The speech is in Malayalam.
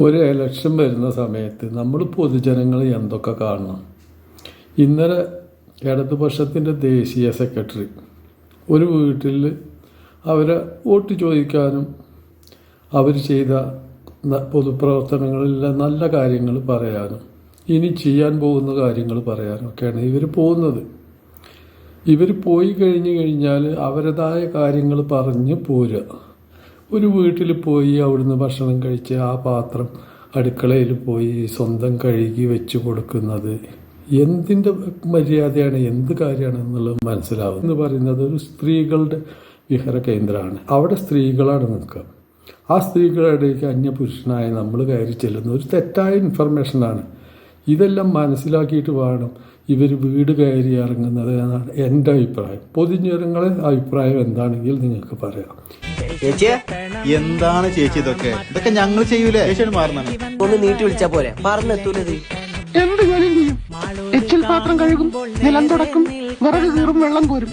ഒരു ഇലക്ഷൻ വരുന്ന സമയത്ത് നമ്മൾ പൊതുജനങ്ങൾ എന്തൊക്കെ കാണണം. ഇന്നലെ ഇടതുപക്ഷത്തിൻ്റെ ദേശീയ സെക്രട്ടറി ഒരു വീട്ടിൽ അവരെ വോട്ട് ചോദിക്കാനും അവർ ചെയ്ത പൊതുപ്രവർത്തനങ്ങളിലെ നല്ല കാര്യങ്ങൾ പറയാനും ഇനി ചെയ്യാൻ പോകുന്ന കാര്യങ്ങൾ പറയാനും ഒക്കെയാണ് ഇവർ പോകുന്നത്. ഇവർ പോയി കഴിഞ്ഞാൽ അവരുടേതായ കാര്യങ്ങൾ പറഞ്ഞ് പോരുക. ഒരു വീട്ടിൽ പോയി അവിടുന്ന് ഭക്ഷണം കഴിച്ച് ആ പാത്രം അടുക്കളയിൽ പോയി സ്വന്തം കഴുകി വെച്ച് കൊടുക്കുന്നത് എന്തിൻ്റെ മര്യാദയാണ്, എന്ത് കാര്യമാണ് എന്നുള്ളത് മനസ്സിലാവും. എന്ന് പറയുന്നത് ഒരു സ്ത്രീകളുടെ വിഹാര കേന്ദ്രമാണ്. അവിടെ സ്ത്രീകളാണ് നിൽക്കുക. ആ സ്ത്രീകളുടെ ഇടയ്ക്ക് അന്യപുരുഷനായ നമ്മൾ കയറി ചെല്ലുന്ന ഒരു തെറ്റായ ഇൻഫർമേഷനാണ്. ഇതെല്ലാം മനസ്സിലാക്കിയിട്ട് വേണം ഇവർ വീട് കയറി ഇറങ്ങുന്നത് എന്നാണ് എൻ്റെ അഭിപ്രായം. പൊതുജനങ്ങളെ അഭിപ്രായം എന്താണെങ്കിൽ നിങ്ങൾക്ക് പറയാം. എന്താണ് ചേച്ചി ഇതൊക്കെ ഞങ്ങൾ ചെയ്യൂലേ? ഒന്ന് നീട്ടി വിളിച്ചാ പോരെ, പറഞ്ഞെത്തൂലത്. എന്ത് കാര്യം ചെയ്യും? എച്ചിൽ പാത്രം കഴുകും, നിലം തുടക്കും, വിറക് കീറും, വെള്ളം കോരും.